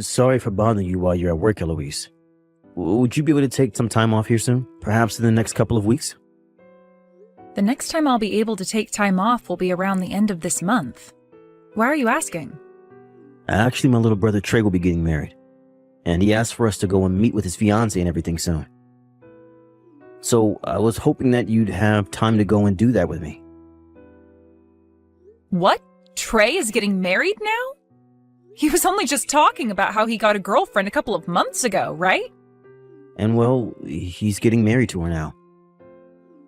Sorry for bothering you while you're at work, Eloise. Would you be able to take some time off here soon? Perhaps in the next couple of weeks? The next time I'll be able to take time off will be around the end of this month. Why are you asking? Actually, my little brother Trey will be getting married. And he asked for us to go and meet with his fiancée and everything soon. So I was hoping that you'd have time to go and do that with me. What? Trey is getting married now? He was only just talking about how he got a girlfriend a couple of months ago, right? And well, he's getting married to her now.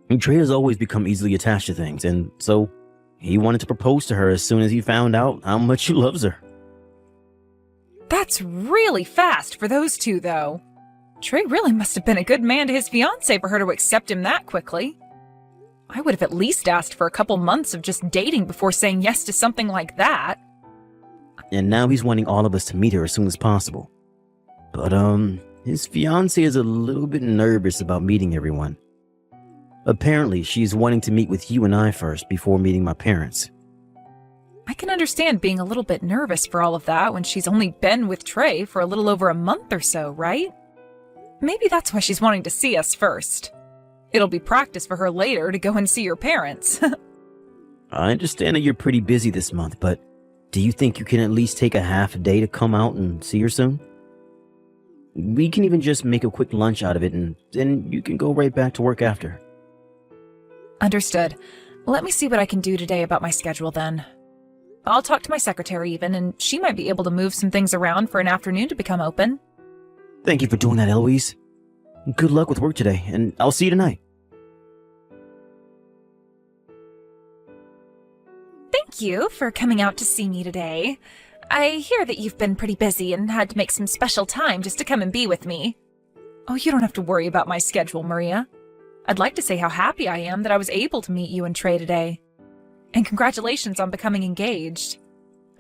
And Trey has always become easily attached to things, and so he wanted to propose to her as soon as he found out how much he loves her. That's really fast for those two, though. Trey really must have been a good man to his fiancée for her to accept him that quickly. I would have at least asked for a couple months of just dating before saying yes to something like that. And now he's wanting all of us to meet her as soon as possible. But, his fiancée is a little bit nervous about meeting everyone. Apparently, she's wanting to meet with you and I first before meeting my parents. I can understand being a little bit nervous for all of that when she's only been with Trey for a little over a month or so, right? Maybe that's why she's wanting to see us first. It'll be practice for her later to go and see your parents. I understand that you're pretty busy this month, but do you think you can at least take a half a day to come out and see her soon? We can even just make a quick lunch out of it, and then you can go right back to work after. Understood. Let me see what I can do today about my schedule then. I'll talk to my secretary even, and she might be able to move some things around for an afternoon to become open. Thank you for doing that, Eloise. Good luck with work today, and I'll see you tonight. Thank you for coming out to see me today. I hear that you've been pretty busy and had to make some special time just to come and be with me. Oh, you don't have to worry about my schedule, Maria. I'd like to say how happy I am that I was able to meet you and Trey today. And congratulations on becoming engaged.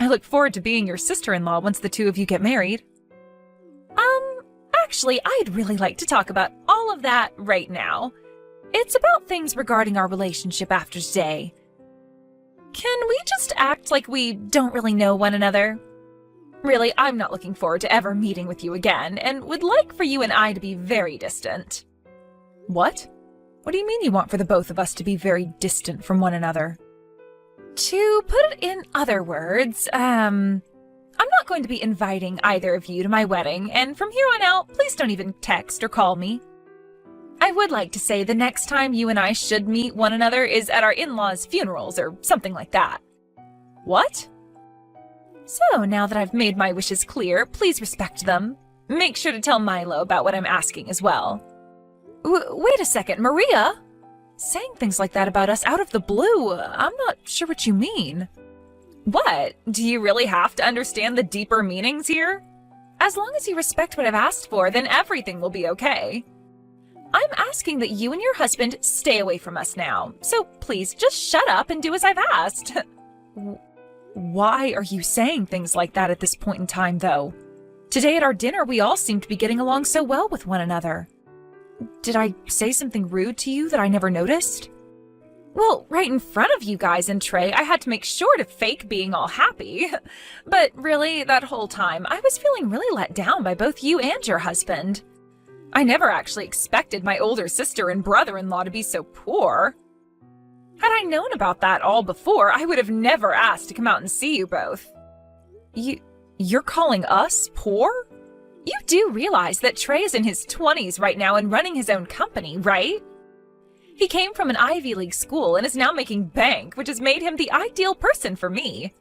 I look forward to being your sister-in-law once the two of you get married. Actually, I'd really like to talk about all of that right now. It's about things regarding our relationship after today. Can we just act like we don't really know one another? Really, I'm not looking forward to ever meeting with you again, and would like for you and I to be very distant. What? What do you mean you want for the both of us to be very distant from one another? To put it in other words, I'm not going to be inviting either of you to my wedding, and from here on out, please don't even text or call me. I would like to say the next time you and I should meet one another is at our in-laws' funerals or something like that. What? So, now that I've made my wishes clear, please respect them. Make sure to tell Milo about what I'm asking as well. Wait a second, Maria? Saying things like that about us out of the blue, I'm not sure what you mean. What? Do you really have to understand the deeper meanings here? As long as you respect what I've asked for, then everything will be okay. I'm asking that you and your husband stay away from us now, so please just shut up and do as I've asked. Why are you saying things like that at this point in time, though? Today at our dinner, we all seem to be getting along so well with one another. Did I say something rude to you that I never noticed? Well, right in front of you guys and Trey, I had to make sure to fake being all happy. But really, that whole time, I was feeling really let down by both you and your husband. I never actually expected my older sister and brother-in-law to be so poor. Had I known about that all before, I would have never asked to come out and see you both. You're calling us poor? You do realize that Trey is in his 20s right now and running his own company, right? He came from an Ivy League school and is now making bank, which has made him the ideal person for me.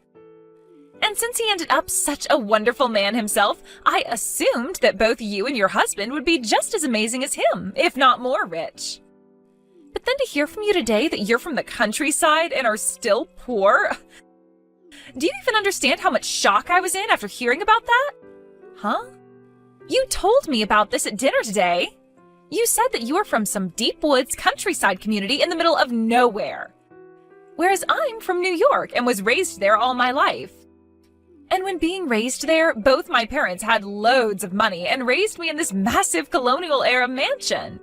And since he ended up such a wonderful man himself, I assumed that both you and your husband would be just as amazing as him, if not more rich. But then to hear from you today that you're from the countryside and are still poor? Do you even understand how much shock I was in after hearing about that? Huh? You told me about this at dinner today. You said that you are from some deep woods countryside community in the middle of nowhere. Whereas I'm from New York and was raised there all my life. And when being raised there, both my parents had loads of money and raised me in this massive colonial-era mansion.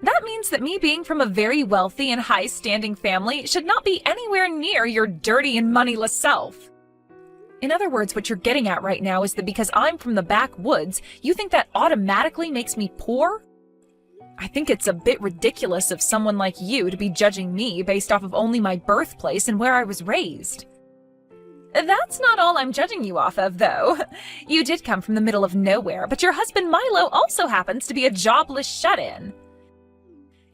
That means that me being from a very wealthy and high-standing family should not be anywhere near your dirty and moneyless self. In other words, what you're getting at right now is that because I'm from the backwoods, you think that automatically makes me poor? I think it's a bit ridiculous of someone like you to be judging me based off of only my birthplace and where I was raised. That's not all I'm judging you off of, though. You did come from the middle of nowhere, but your husband Milo also happens to be a jobless shut-in.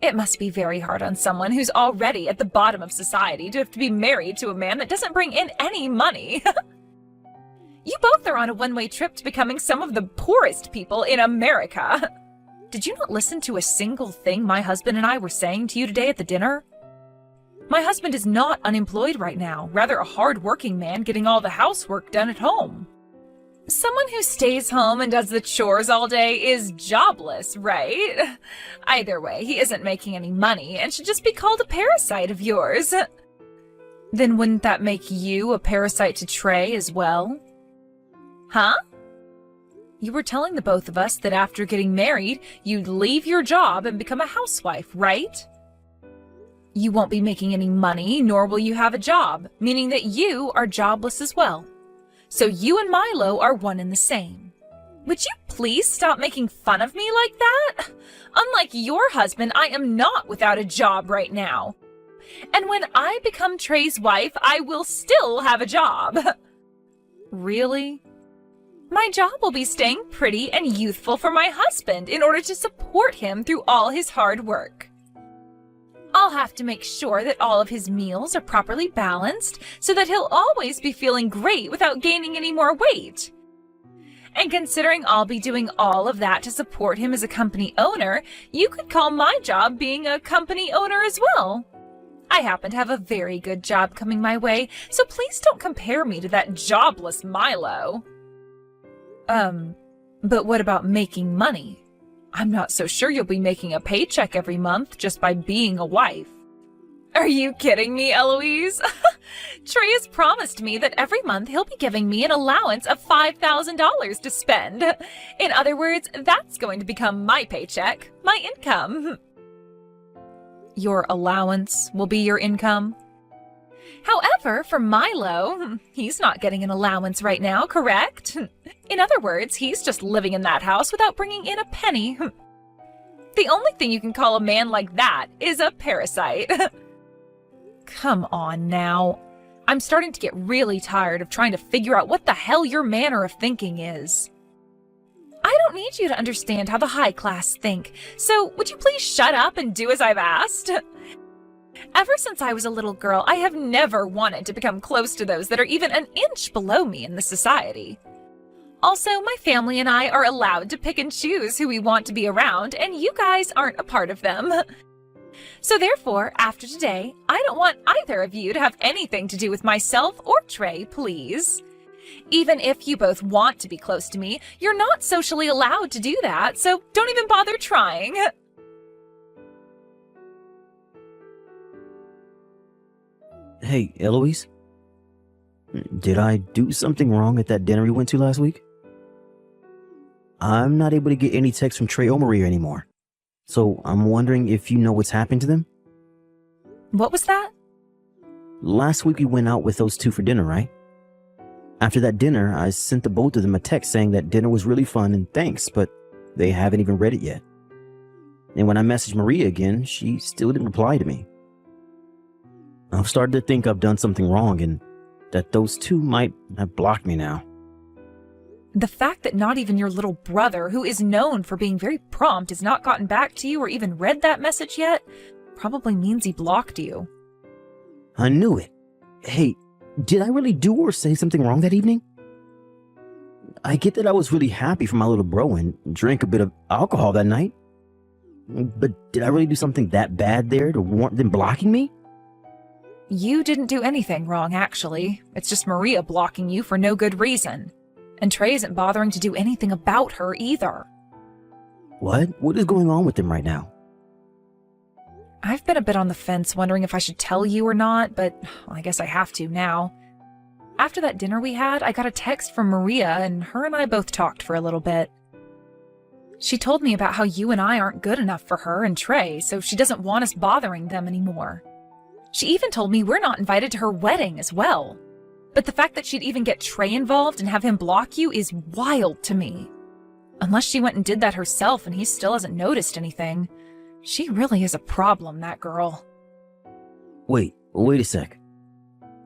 It must be very hard on someone who's already at the bottom of society to have to be married to a man that doesn't bring in any money. You both are on a one-way trip to becoming some of the poorest people in America. Did you not listen to a single thing my husband and I were saying to you today at the dinner? My husband is not unemployed right now, rather a hard-working man getting all the housework done at home. Someone who stays home and does the chores all day is jobless, right? Either way, he isn't making any money and should just be called a parasite of yours. Then wouldn't that make you a parasite to Trey as well? Huh? You were telling the both of us that after getting married, you'd leave your job and become a housewife, right? You won't be making any money, nor will you have a job, meaning that you are jobless as well. So you and Milo are one and the same. Would you please stop making fun of me like that? Unlike your husband, I am not without a job right now. And when I become Trey's wife, I will still have a job. Really? My job will be staying pretty and youthful for my husband in order to support him through all his hard work. I'll have to make sure that all of his meals are properly balanced so that he'll always be feeling great without gaining any more weight. And considering I'll be doing all of that to support him as a company owner, you could call my job being a company owner as well. I happen to have a very good job coming my way, so please don't compare me to that jobless Milo. But what about making money? I'm not so sure you'll be making a paycheck every month just by being a wife. Are you kidding me, Eloise? Trey has promised me that every month he'll be giving me an allowance of $5,000 to spend. In other words, that's going to become my paycheck, my income. Your allowance will be your income? However, for Milo, he's not getting an allowance right now, correct? In other words, he's just living in that house without bringing in a penny. The only thing you can call a man like that is a parasite. Come on now. I'm starting to get really tired of trying to figure out what the hell your manner of thinking is. I don't need you to understand how the high class think, so would you please shut up and do as I've asked? Ever since I was a little girl, I have never wanted to become close to those that are even an inch below me in this society. Also, my family and I are allowed to pick and choose who we want to be around, and you guys aren't a part of them. So therefore, after today, I don't want either of you to have anything to do with myself or Trey, please. Even if you both want to be close to me, you're not socially allowed to do that, so don't even bother trying. Hey, Eloise? Did I do something wrong at that dinner we went to last week? I'm not able to get any text from Trey or Maria anymore. So I'm wondering if you know what's happened to them? What was that? Last week we went out with those two for dinner, right? After that dinner, I sent the both of them a text saying that dinner was really fun and thanks, but they haven't even read it yet. And when I messaged Maria again, she still didn't reply to me. I've started to think I've done something wrong and that those two might have blocked me now. The fact that not even your little brother, who is known for being very prompt, has not gotten back to you or even read that message yet, probably means he blocked you. I knew it. Hey, did I really do or say something wrong that evening? I get that I was really happy for my little bro and drank a bit of alcohol that night. But did I really do something that bad there to warrant them blocking me? You didn't do anything wrong, actually. It's just Maria blocking you for no good reason. And Trey isn't bothering to do anything about her either. What? What is going on with them right now? I've been a bit on the fence wondering if I should tell you or not, but I guess I have to now. After that dinner we had, I got a text from Maria, and her and I both talked for a little bit. She told me about how you and I aren't good enough for her and Trey, so she doesn't want us bothering them anymore. She even told me we're not invited to her wedding as well. But the fact that she'd even get Trey involved and have him block you is wild to me. Unless she went and did that herself and he still hasn't noticed anything. She really is a problem, that girl. Wait a sec.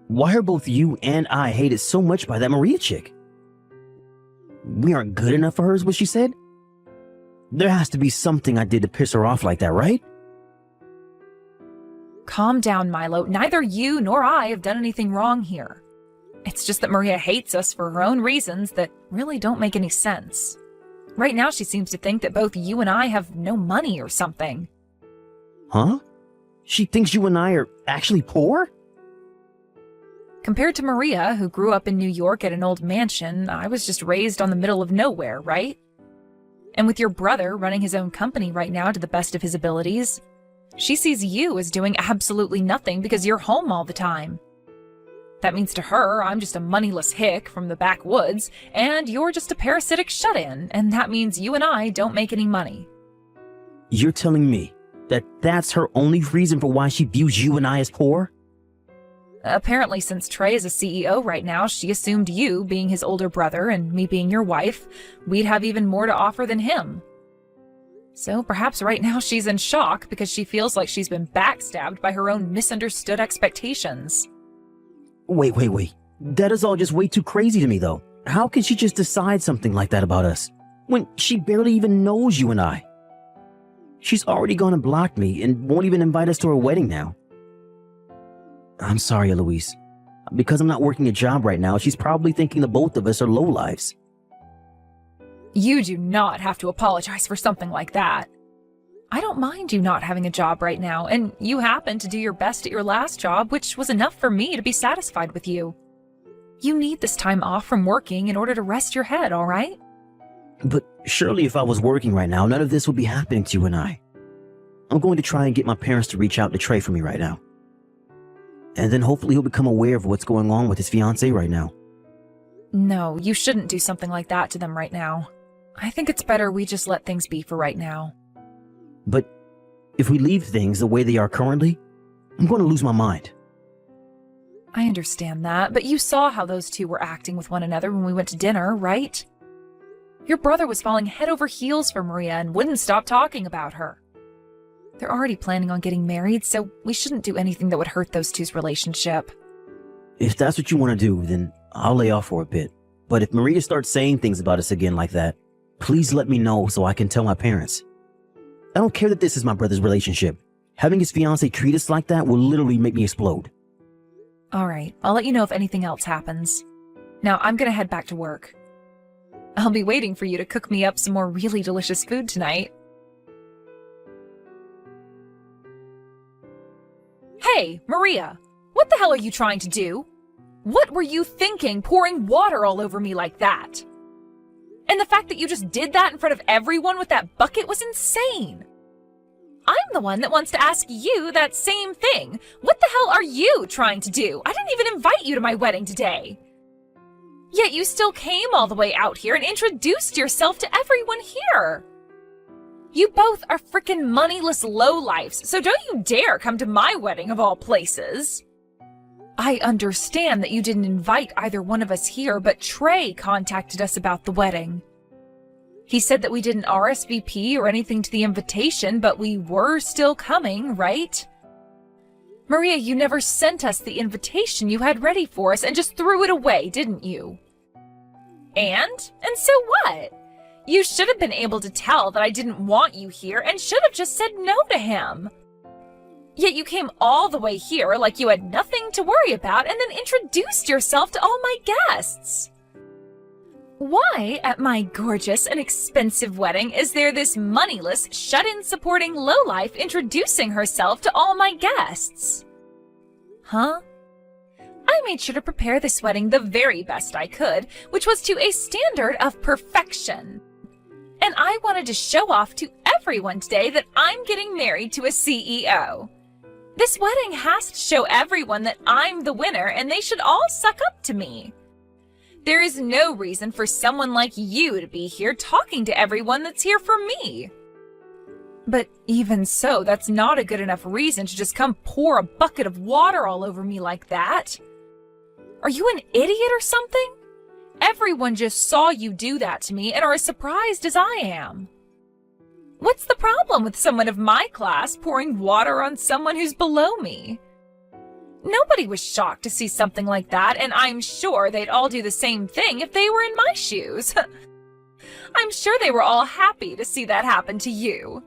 Why are both you and I hated so much by that Maria chick? We aren't good enough for her is what she said? There has to be something I did to piss her off like that, right? Calm down, Milo. Neither you nor I have done anything wrong here. It's just that Maria hates us for her own reasons that really don't make any sense. Right now she seems to think that both you and I have no money or something. Huh? She thinks you and I are actually poor? Compared to Maria, who grew up in New York at an old mansion, I was just raised on the middle of nowhere, right? And with your brother running his own company right now to the best of his abilities, she sees you as doing absolutely nothing because you're home all the time. That means to her, I'm just a moneyless hick from the backwoods, and you're just a parasitic shut-in, and that means you and I don't make any money. You're telling me that that's her only reason for why she views you and I as poor? Apparently, since Trey is a CEO right now, she assumed you, being his older brother and me being your wife, we'd have even more to offer than him. So perhaps right now she's in shock because she feels like she's been backstabbed by her own misunderstood expectations. Wait. That is all just way too crazy to me, though. How can she just decide something like that about us when she barely even knows you and I? She's already gone and blocked me and won't even invite us to her wedding now. I'm sorry, Eloise. Because I'm not working a job right now, she's probably thinking the both of us are lowlives. You do not have to apologize for something like that. I don't mind you not having a job right now, and you happened to do your best at your last job, which was enough for me to be satisfied with you. You need this time off from working in order to rest your head, all right? But surely if I was working right now, none of this would be happening to you and I. I'm going to try and get my parents to reach out to Trey for me right now. And then hopefully he'll become aware of what's going on with his fiancée right now. No, you shouldn't do something like that to them right now. I think it's better we just let things be for right now. But if we leave things the way they are currently, I'm going to lose my mind. I understand that, but you saw how those two were acting with one another when we went to dinner, right? Your brother was falling head over heels for Maria and wouldn't stop talking about her. They're already planning on getting married, so we shouldn't do anything that would hurt those two's relationship. If that's what you want to do, then I'll lay off for a bit. But if Maria starts saying things about us again like that, please let me know so I can tell my parents. I don't care that this is my brother's relationship. Having his fiancée treat us like that will literally make me explode. All right, I'll let you know if anything else happens. Now, I'm gonna head back to work. I'll be waiting for you to cook me up some more really delicious food tonight. Hey, Maria, what the hell are you trying to do? What were you thinking pouring water all over me like that? And the fact that you just did that in front of everyone with that bucket was insane. I'm the one that wants to ask you that same thing. What the hell are you trying to do? I didn't even invite you to my wedding today. Yet you still came all the way out here and introduced yourself to everyone here. You both are frickin' moneyless lowlifes, so don't you dare come to my wedding of all places. I understand that you didn't invite either one of us here, but Trey contacted us about the wedding. He said that we didn't RSVP or anything to the invitation, but we were still coming, right? Maria, you never sent us the invitation you had ready for us and just threw it away, didn't you? And so what? You should have been able to tell that I didn't want you here and should have just said no to him. Yet you came all the way here like you had nothing to worry about and then introduced yourself to all my guests. Why, at my gorgeous and expensive wedding, is there this moneyless, shut-in supporting lowlife introducing herself to all my guests? Huh? I made sure to prepare this wedding the very best I could, which was to a standard of perfection. And I wanted to show off to everyone today that I'm getting married to a CEO. This wedding has to show everyone that I'm the winner and they should all suck up to me. There is no reason for someone like you to be here talking to everyone that's here for me. But even so, that's not a good enough reason to just come pour a bucket of water all over me like that. Are you an idiot or something? Everyone just saw you do that to me and are as surprised as I am. What's the problem with someone of my class pouring water on someone who's below me? Nobody was shocked to see something like that, and I'm sure they'd all do the same thing if they were in my shoes. I'm sure they were all happy to see that happen to you.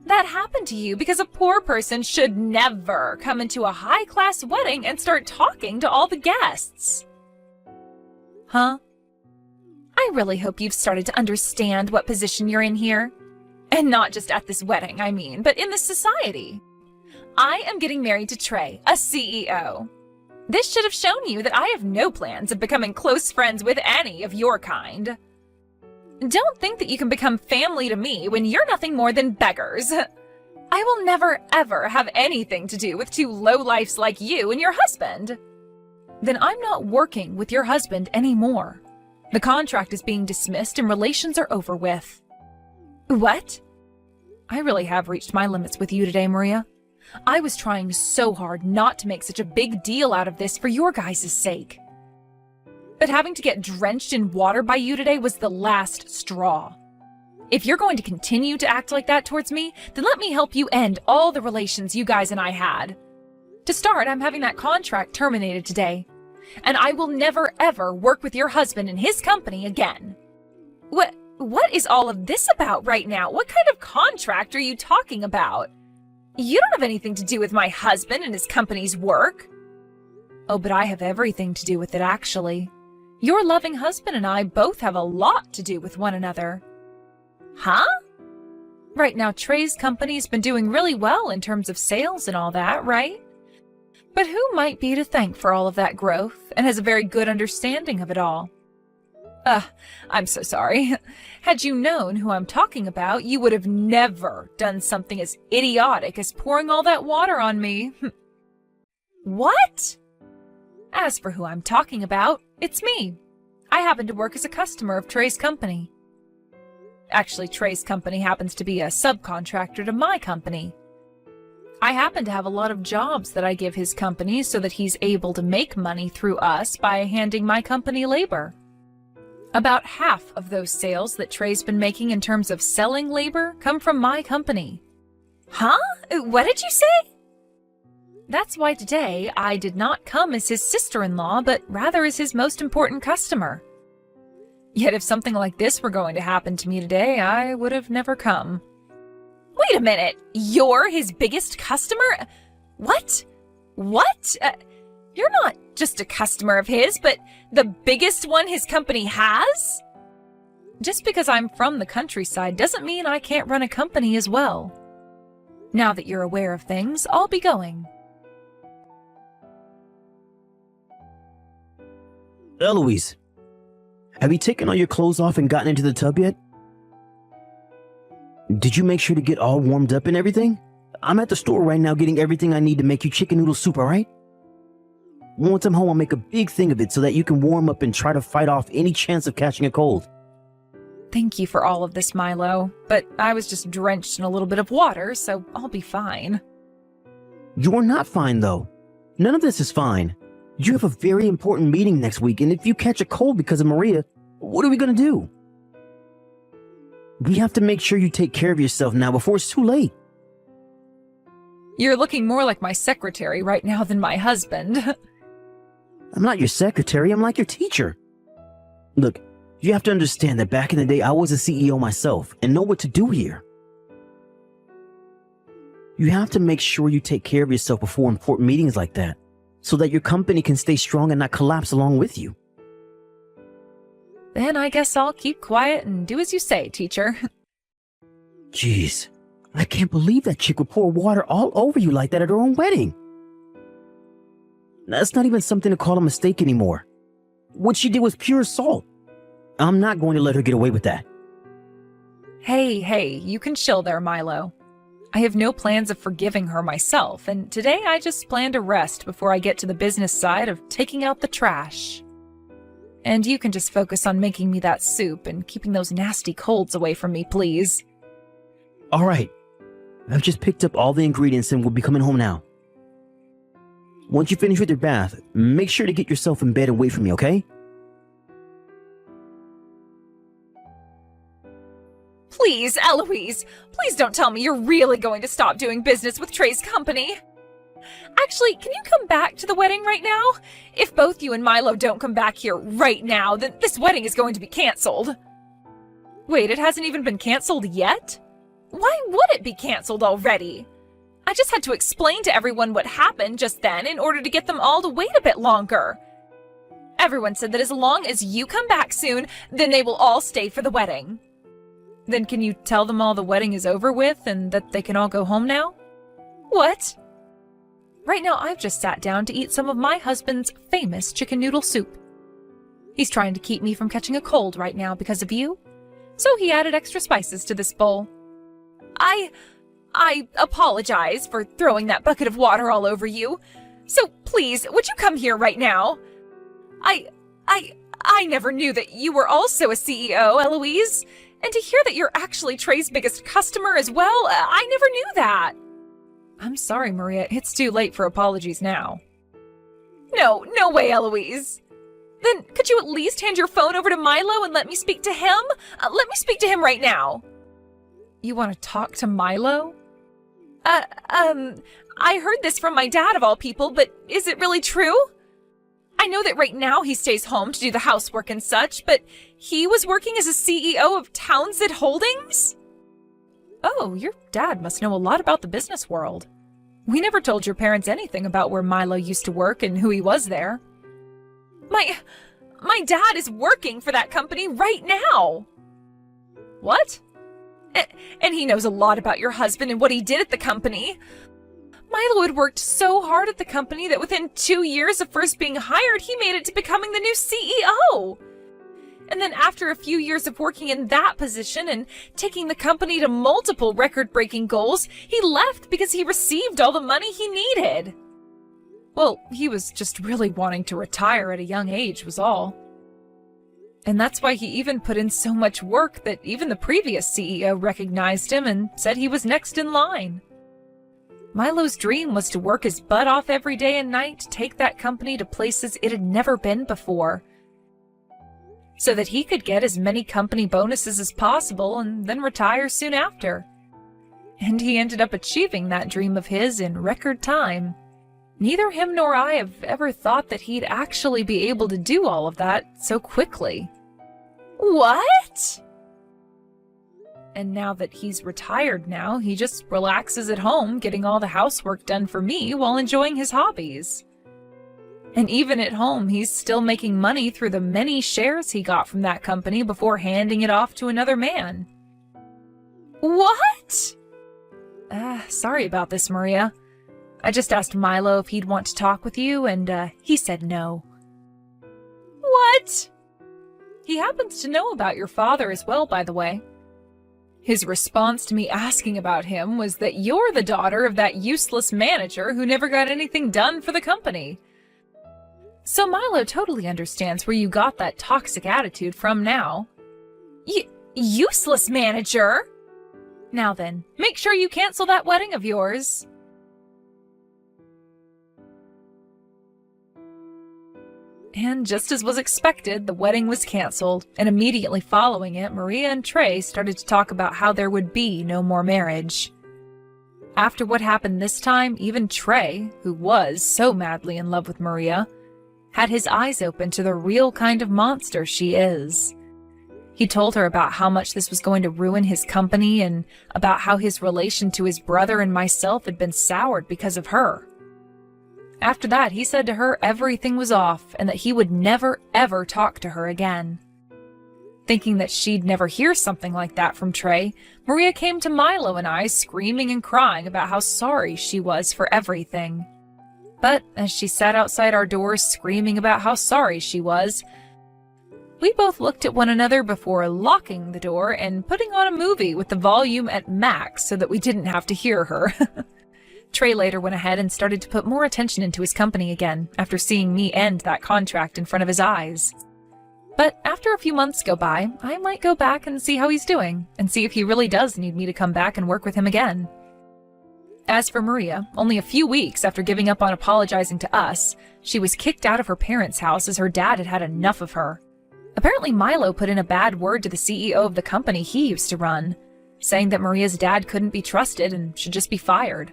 That happened to you because a poor person should never come into a high-class wedding and start talking to all the guests. Huh? I really hope you've started to understand what position you're in here. And not just at this wedding, I mean, but in this society. I am getting married to Trey, a CEO. This should have shown you that I have no plans of becoming close friends with any of your kind. Don't think that you can become family to me when you're nothing more than beggars. I will never, ever have anything to do with two lowlifes like you and your husband. Then I'm not working with your husband anymore. The contract is being dismissed and relations are over with. What? I really have reached my limits with you today, Maria. I was trying so hard not to make such a big deal out of this for your guys' sake. But having to get drenched in water by you today was the last straw. If you're going to continue to act like that towards me, then let me help you end all the relations you guys and I had. To start, I'm having that contract terminated today. And I will never ever work with your husband and his company again. What is all of this about right now? What kind of contract are you talking about? You don't have anything to do with my husband and his company's work. Oh, but I have everything to do with it, actually. Your loving husband and I both have a lot to do with one another. Huh? Right now, Trey's company's been doing really well in terms of sales and all that, right? But who might be to thank for all of that growth and has a very good understanding of it all? I'm so sorry. Had you known who I'm talking about, you would have never done something as idiotic as pouring all that water on me. What? As for who I'm talking about, it's me. I happen to work as a customer of Trey's company. Actually, Trey's company happens to be a subcontractor to my company. I happen to have a lot of jobs that I give his company so that he's able to make money through us by handing my company labor. About half of those sales that Trey's been making in terms of selling labor come from my company. Huh? What did you say? That's why today I did not come as his sister-in-law, but rather as his most important customer. Yet if something like this were going to happen to me today, I would have never come. Wait a minute, you're his biggest customer? What? What? You're not just a customer of his, but the biggest one his company has? Just because I'm from the countryside doesn't mean I can't run a company as well. Now that you're aware of things, I'll be going. Eloise, have you taken all your clothes off and gotten into the tub yet? Did you make sure to get all warmed up and everything? I'm at the store right now getting everything I need to make you chicken noodle soup, alright? Once I'm home, I'll make a big thing of it so that you can warm up and try to fight off any chance of catching a cold. Thank you for all of this, Milo, but I was just drenched in a little bit of water, so I'll be fine. You're not fine, though. None of this is fine. You have a very important meeting next week, and if you catch a cold because of Maria, what are we going to do? We have to make sure you take care of yourself now before it's too late. You're looking more like my secretary right now than my husband. I'm not your secretary, I'm like your teacher. Look, you have to understand that back in the day, I was a CEO myself and know what to do here. You have to make sure you take care of yourself before important meetings like that, so that your company can stay strong and not collapse along with you. Then I guess I'll keep quiet and do as you say, teacher. Jeez, I can't believe that chick would pour water all over you like that at her own wedding. That's not even something to call a mistake anymore. What she did was pure assault. I'm not going to let her get away with that. Hey, you can chill there, Milo. I have no plans of forgiving her myself, and today I just plan to rest before I get to the business side of taking out the trash. And you can just focus on making me that soup and keeping those nasty colds away from me, please. All right. I've just picked up all the ingredients and we'll be coming home now. Once you finish with your bath, make sure to get yourself in bed and wait for me, okay? Please, Eloise, please don't tell me you're really going to stop doing business with Trey's company. Actually, can you come back to the wedding right now? If both you and Milo don't come back here right now, then this wedding is going to be canceled. Wait, it hasn't even been canceled yet? Why would it be canceled already? I just had to explain to everyone what happened just then in order to get them all to wait a bit longer. Everyone said that as long as you come back soon, then they will all stay for the wedding. Then can you tell them all the wedding is over with and that they can all go home now? What? Right now I've just sat down to eat some of my husband's famous chicken noodle soup. He's trying to keep me from catching a cold right now because of you, so he added extra spices to this bowl. I apologize for throwing that bucket of water all over you. So please, would you come here right now? I never knew that you were also a CEO, Eloise. And to hear that you're actually Trey's biggest customer as well, I never knew that. I'm sorry, Maria. It's too late for apologies now. No way, Eloise. Then could you at least hand your phone over to Milo and let me speak to him? Let me speak to him right now. You want to talk to Milo? I heard this from my dad of all people, but is it really true? I know that right now he stays home to do the housework and such, but he was working as a CEO of Townsend Holdings? Oh, your dad must know a lot about the business world. We never told your parents anything about where Milo used to work and who he was there. My dad is working for that company right now. What? And he knows a lot about your husband and what he did at the company. Milo had worked so hard at the company that within 2 years of first being hired, he made it to becoming the new CEO. And then after a few years of working in that position and taking the company to multiple record-breaking goals, he left because he received all the money he needed. Well, he was just really wanting to retire at a young age was all. And that's why he even put in so much work that even the previous CEO recognized him and said he was next in line. Milo's dream was to work his butt off every day and night to take that company to places it had never been before, so that he could get as many company bonuses as possible and then retire soon after. And he ended up achieving that dream of his in record time. Neither him nor I have ever thought that he'd actually be able to do all of that so quickly. What? And now that he's retired now, he just relaxes at home, getting all the housework done for me while enjoying his hobbies. And even at home, he's still making money through the many shares he got from that company before handing it off to another man. What? Sorry about this, Maria. I just asked Milo if he'd want to talk with you, and he said no. What? He happens to know about your father as well, by the way. His response to me asking about him was that you're the daughter of that useless manager who never got anything done for the company. So Milo totally understands where you got that toxic attitude from now. Useless manager? Now then, make sure you cancel that wedding of yours. And just as was expected, the wedding was canceled, and immediately following it, Maria and Trey started to talk about how there would be no more marriage. After what happened this time, even Trey, who was so madly in love with Maria, had his eyes open to the real kind of monster she is. He told her about how much this was going to ruin his company and about how his relation to his brother and myself had been soured because of her. After that, he said to her everything was off and that he would never, ever talk to her again. Thinking that she'd never hear something like that from Trey, Maria came to Milo and I screaming and crying about how sorry she was for everything. But as she sat outside our doors screaming about how sorry she was, we both looked at one another before locking the door and putting on a movie with the volume at max so that we didn't have to hear her. Trey later went ahead and started to put more attention into his company again after seeing me end that contract in front of his eyes. But after a few months go by, I might go back and see how he's doing and see if he really does need me to come back and work with him again. As for Maria, only a few weeks after giving up on apologizing to us, she was kicked out of her parents' house as her dad had had enough of her. Apparently Milo put in a bad word to the CEO of the company he used to run, saying that Maria's dad couldn't be trusted and should just be fired.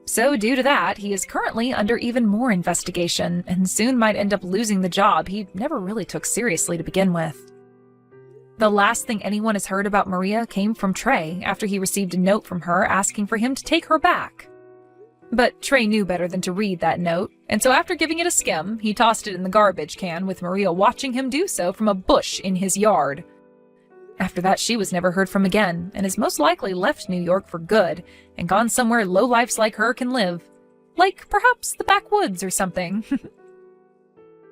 So due to that, he is currently under even more investigation and soon might end up losing the job he never really took seriously to begin with. The last thing anyone has heard about Maria came from Trey after he received a note from her asking for him to take her back. But Trey knew better than to read that note, and so after giving it a skim, he tossed it in the garbage can with Maria watching him do so from a bush in his yard. After that, she was never heard from again, and has most likely left New York for good and gone somewhere lowlifes like her can live. Like perhaps the backwoods or something.